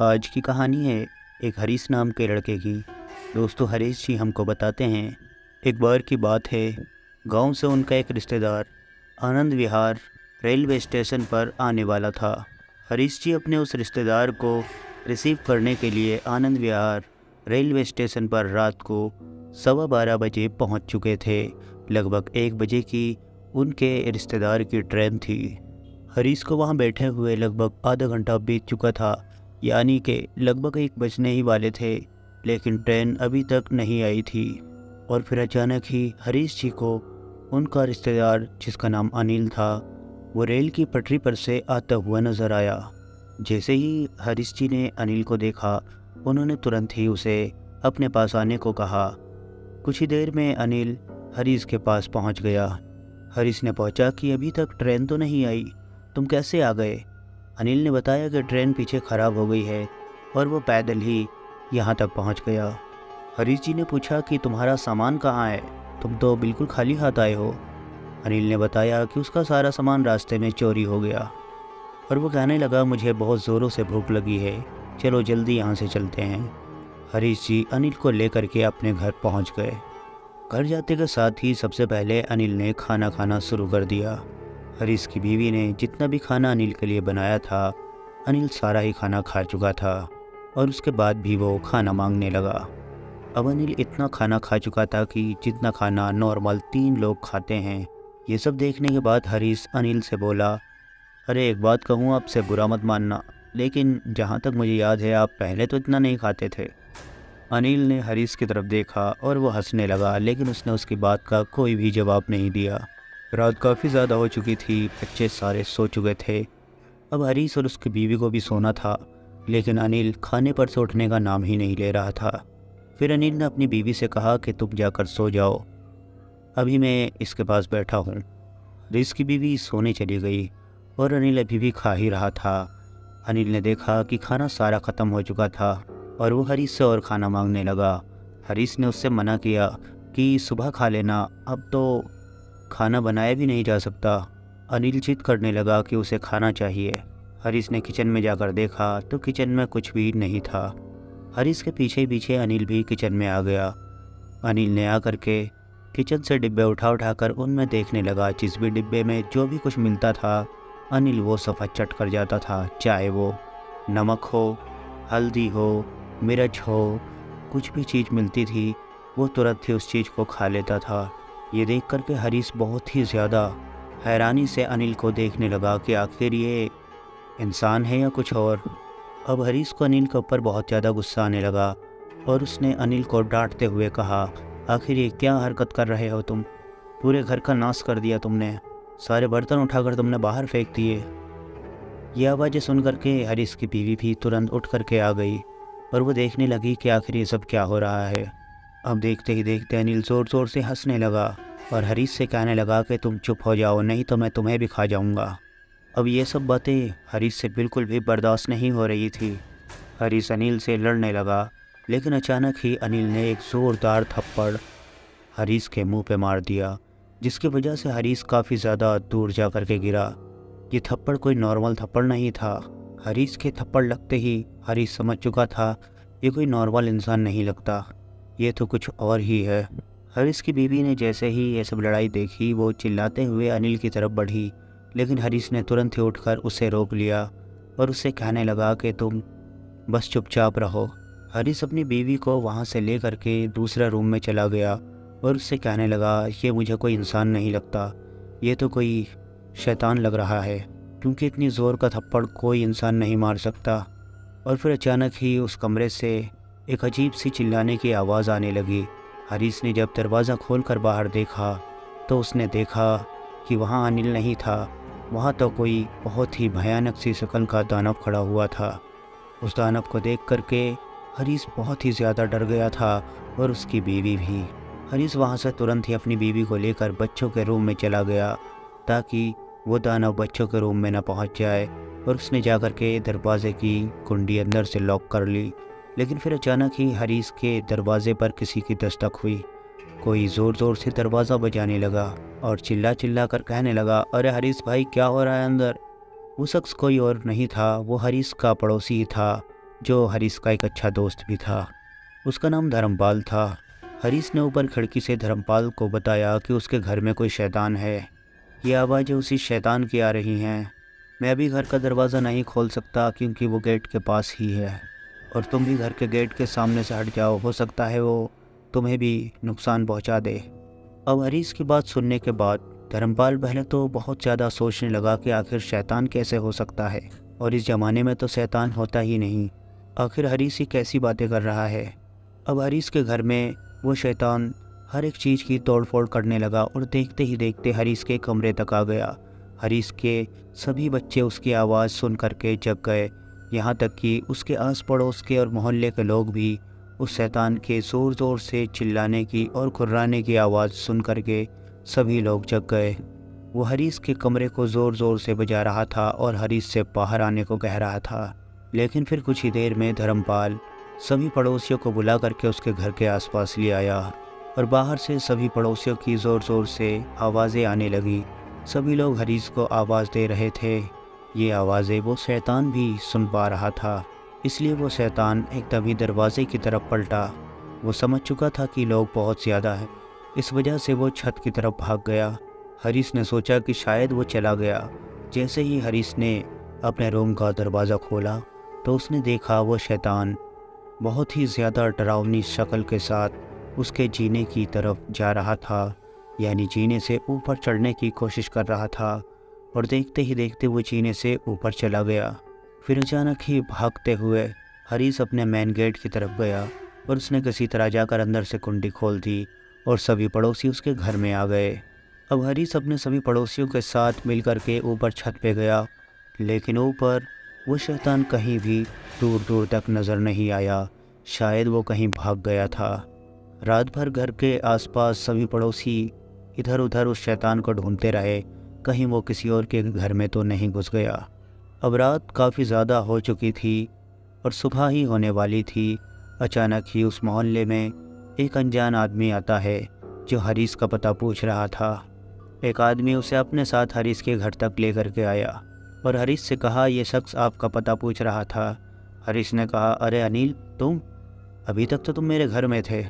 आज की कहानी है एक हरीश नाम के लड़के की। दोस्तों, हरीश जी हमको बताते हैं, एक बार की बात है, गांव से उनका एक रिश्तेदार आनंद विहार रेलवे स्टेशन पर आने वाला था। हरीश जी अपने उस रिश्तेदार को रिसीव करने के लिए आनंद विहार रेलवे स्टेशन पर रात को 12:15 बजे पहुंच चुके थे। लगभग 1 बजे की उनके रिश्तेदार की ट्रेन थी। हरीश को वहां बैठे हुए लगभग आधा घंटा बीत चुका था, यानी कि लगभग 1 बजने ही वाले थे, लेकिन ट्रेन अभी तक नहीं आई थी। और फिर अचानक ही हरीश जी को उनका रिश्तेदार, जिसका नाम अनिल था, वो रेल की पटरी पर से आता हुआ नज़र आया। जैसे ही हरीश जी ने अनिल को देखा, उन्होंने तुरंत ही उसे अपने पास आने को कहा। कुछ ही देर में अनिल हरीश के पास पहुंच गया। हरीश ने पूछा कि अभी तक ट्रेन तो नहीं आई, तुम कैसे आ गए? अनिल ने बताया कि ट्रेन पीछे ख़राब हो गई है और वो पैदल ही यहाँ तक पहुँच गया। हरीश जी ने पूछा कि तुम्हारा सामान कहाँ है, तुम तो बिल्कुल खाली हाथ आए हो। अनिल ने बताया कि उसका सारा सामान रास्ते में चोरी हो गया। और वो कहने लगा, मुझे बहुत ज़ोरों से भूख लगी है, चलो जल्दी यहाँ से चलते हैं। हरीश जी अनिल को लेकर के अपने घर पहुँच गए। घर जाते के साथ ही सबसे पहले अनिल ने खाना खाना शुरू कर दिया। हरीश की बीवी ने जितना भी खाना अनिल के लिए बनाया था, अनिल सारा ही खाना खा चुका था और उसके बाद भी वो खाना मांगने लगा। अब अनिल इतना खाना खा चुका था कि जितना खाना नॉर्मल 3 लोग खाते हैं। ये सब देखने के बाद हरीश अनिल से बोला, अरे एक बात कहूँ, आपसे बुरा मत मानना, लेकिन जहाँ तक मुझे याद है आप पहले तो इतना नहीं खाते थे। अनिल ने हरीश की तरफ देखा और वो हंसने लगा, लेकिन उसने उसकी बात का कोई भी जवाब नहीं दिया। रात काफ़ी ज़्यादा हो चुकी थी, बच्चे सारे सो चुके थे। अब हरीश और उसकी बीवी को भी सोना था, लेकिन अनिल खाने पर से उठने का नाम ही नहीं ले रहा था। फिर अनिल ने अपनी बीवी से कहा कि तुम जाकर सो जाओ, अभी मैं इसके पास बैठा हूँ। हरीश की बीवी सोने चली गई और अनिल अभी भी खा ही रहा था। अनिल ने देखा कि खाना सारा ख़त्म हो चुका था और वो हरीश से और खाना मांगने लगा। हरीश ने उससे मना किया कि सुबह खा लेना, अब तो खाना बनाया भी नहीं जा सकता। अनिल जिद करने लगा कि उसे खाना चाहिए। हरीश ने किचन में जाकर देखा तो किचन में कुछ भी नहीं था। हरीश के पीछे पीछे अनिल भी किचन में आ गया। अनिल ने आकर के किचन से डिब्बे उठा उठाकर उनमें देखने लगा। जिस भी डिब्बे में जो भी कुछ मिलता था, अनिल वो सफ़ा चट कर जाता था। चाहे वो नमक हो, हल्दी हो, मिर्च हो, कुछ भी चीज़ मिलती थी वो तुरंत ही उस चीज़ को खा लेता था। ये देख कर के हरीश बहुत ही ज़्यादा हैरानी से अनिल को देखने लगा कि आखिर ये इंसान है या कुछ और। अब हरीश को अनिल के ऊपर बहुत ज़्यादा गुस्सा आने लगा और उसने अनिल को डांटते हुए कहा, आखिर ये क्या हरकत कर रहे हो तुम? पूरे घर का नाश कर दिया तुमने, सारे बर्तन उठाकर तुमने बाहर फेंक दिए। ये आवाज़ें सुन कर के हरीश की बीवी भी तुरंत उठ कर के आ गई और वो देखने लगी कि आखिर ये सब क्या हो रहा है। अब देखते ही देखते अनिल ज़ोर ज़ोर से हंसने लगा और हरीश से कहने लगा कि तुम चुप हो जाओ, नहीं तो मैं तुम्हें भी खा जाऊंगा। अब ये सब बातें हरीश से बिल्कुल भी बर्दाश्त नहीं हो रही थी। हरीश अनिल से लड़ने लगा, लेकिन अचानक ही अनिल ने एक ज़ोरदार थप्पड़ हरीश के मुंह पे मार दिया, जिसकी वजह से हरीश काफ़ी ज़्यादा दूर जा कर के गिरा। ये थप्पड़ कोई नॉर्मल थप्पड़ नहीं था। हरीश के थप्पड़ लगते ही हरीश समझ चुका था ये कोई नॉर्मल इंसान नहीं लगता, ये तो कुछ और ही है। हरीश की बीवी ने जैसे ही ये सब लड़ाई देखी, वो चिल्लाते हुए अनिल की तरफ बढ़ी, लेकिन हरीश ने तुरंत ही उठकर उसे रोक लिया और उससे कहने लगा कि तुम बस चुपचाप रहो। हरीश अपनी बीवी को वहाँ से ले करके दूसरा रूम में चला गया और उससे कहने लगा, ये मुझे कोई इंसान नहीं लगता, ये तो कोई शैतान लग रहा है, क्योंकि इतनी ज़ोर का थप्पड़ कोई इंसान नहीं मार सकता। और फिर अचानक ही उस कमरे से एक अजीब सी चिल्लाने की आवाज़ आने लगी। हरीश ने जब दरवाज़ा खोलकर बाहर देखा तो उसने देखा कि वहाँ अनिल नहीं था, वहाँ तो कोई बहुत ही भयानक सी शक्ल का दानव खड़ा हुआ था। उस दानव को देख करके हरीश बहुत ही ज़्यादा डर गया था और उसकी बीवी भी। हरीश वहाँ से तुरंत ही अपनी बीवी को लेकर बच्चों के रूम में चला गया ताकि वो दानव बच्चों के रूम में न पहुँच जाए, और उसने जाकर के दरवाज़े की कुंडी अंदर से लॉक कर ली। लेकिन फिर अचानक ही हरीश के दरवाज़े पर किसी की दस्तक हुई। कोई ज़ोर ज़ोर से दरवाज़ा बजाने लगा और चिल्ला चिल्ला कर कहने लगा, अरे हरीश भाई, क्या हो रहा है अंदर? वो शख्स कोई और नहीं था, वो हरीश का पड़ोसी ही था। जो हरीश का एक अच्छा दोस्त भी था। उसका नाम धर्मपाल था। हरीश ने ऊपर खिड़की से धर्मपाल को बताया कि उसके घर में कोई शैतान है। ये आवाज़ें उसी शैतान की आ रही हैं। मैं अभी घर का दरवाज़ा नहीं खोल सकता क्योंकि वो गेट के पास ही है, और तुम भी घर के गेट के सामने से हट जाओ, हो सकता है वो तुम्हें भी नुकसान पहुंचा दे। अब हरीश की बात सुनने के बाद धर्मपाल पहले तो बहुत ज़्यादा सोचने लगा कि आखिर शैतान कैसे हो सकता है, और इस ज़माने में तो शैतान होता ही नहीं। आखिर हरीश ही कैसी बातें कर रहा है। अब हरीश के घर में वो शैतान हर एक चीज़ की तोड़फोड़ करने लगा, और देखते ही देखते हरीश के कमरे तक आ गया। हरीश के सभी बच्चे उसकी आवाज़ सुन करके जग गए। यहाँ तक कि उसके आस पड़ोस के और मोहल्ले के लोग भी उस शैतान के ज़ोर ज़ोर से चिल्लाने की और कुर्राने की आवाज़ सुन करके सभी लोग जग गए। वो हरीश के कमरे को ज़ोर ज़ोर से बजा रहा था और हरीश से बाहर आने को कह रहा था। लेकिन फिर कुछ ही देर में धर्मपाल सभी पड़ोसियों को बुला करके उसके घर के आसपास ले आया, और बाहर से सभी पड़ोसियों की ज़ोर ज़ोर से आवाज़ें आने लगी। सभी लोग हरीश को आवाज़ दे रहे थे। ये आवाज़ें वो शैतान भी सुन पा रहा था, इसलिए वो शैतान एकदम ही दरवाजे की तरफ पलटा। वो समझ चुका था कि लोग बहुत ज़्यादा हैं, इस वजह से वो छत की तरफ भाग गया। हरीश ने सोचा कि शायद वो चला गया। जैसे ही हरीश ने अपने रूम का दरवाज़ा खोला तो उसने देखा वो शैतान बहुत ही ज़्यादा डरावनी शक्ल के साथ उसके जीने की तरफ जा रहा था, यानी जीने से ऊपर चढ़ने की कोशिश कर रहा था। और देखते ही देखते वो जीने से ऊपर चला गया। फिर अचानक ही भागते हुए हरीश अपने मेन गेट की तरफ गया, और उसने किसी तरह जाकर अंदर से कुंडी खोल दी, और सभी पड़ोसी उसके घर में आ गए। अब हरीश अपने सभी पड़ोसियों के साथ मिलकर के ऊपर छत पे गया, लेकिन ऊपर वो शैतान कहीं भी दूर दूर तक नज़र नहीं आया। शायद वो कहीं भाग गया था। रात भर घर के आसपास सभी पड़ोसी इधर उधर उस शैतान को ढूंढते रहे, कहीं वो किसी और के घर में तो नहीं घुस गया। अब रात काफ़ी ज़्यादा हो चुकी थी और सुबह ही होने वाली थी। अचानक ही उस मोहल्ले में एक अनजान आदमी आता है जो हरीश का पता पूछ रहा था। एक आदमी उसे अपने साथ हरीश के घर तक लेकर के आया और हरीश से कहा, यह शख्स आपका पता पूछ रहा था। हरीश ने कहा, अरे अनिल, तुम? अभी तक तो तुम मेरे घर में थे।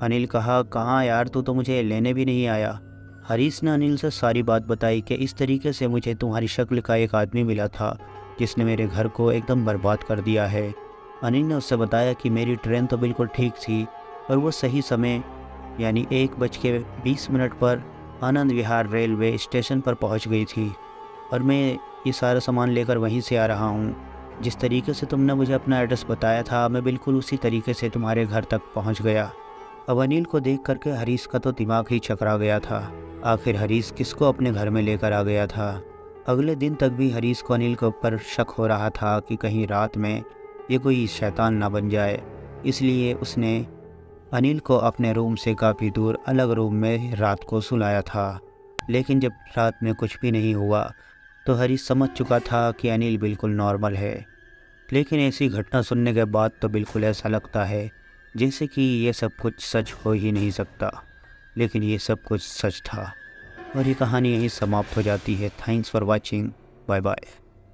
अनिल कहा, कहाँ यार, तू तो मुझे लेने भी नहीं आया। हरीश ने अनिल से सारी बात बताई कि इस तरीके से मुझे तुम्हारी शक्ल का एक आदमी मिला था जिसने मेरे घर को एकदम बर्बाद कर दिया है। अनिल ने उससे बताया कि मेरी ट्रेन तो बिल्कुल ठीक थी और वो सही समय यानी 1:20 पर आनंद विहार रेलवे स्टेशन पर पहुंच गई थी, और मैं ये सारा सामान लेकर वहीं से आ रहा हूँ। जिस तरीके से तुमने मुझे अपना एड्रेस बताया था, मैं बिल्कुल उसी तरीके से तुम्हारे घर तक पहुँच गया। अब अनिल को देख करके हरीश का तो दिमाग ही चकरा गया था। आखिर हरीश किसको अपने घर में लेकर आ गया था। अगले दिन तक भी हरीश को अनिल के ऊपर शक हो रहा था कि कहीं रात में ये कोई शैतान ना बन जाए, इसलिए उसने अनिल को अपने रूम से काफ़ी दूर अलग रूम में रात को सुलाया था। लेकिन जब रात में कुछ भी नहीं हुआ तो हरीश समझ चुका था कि अनिल बिल्कुल नॉर्मल है। लेकिन ऐसी घटना सुनने के बाद तो बिल्कुल ऐसा लगता है जैसे कि ये सब कुछ सच हो ही नहीं सकता, लेकिन ये सब कुछ सच था। और ये कहानी यहीं समाप्त हो जाती है। Thanks for watching. Bye bye.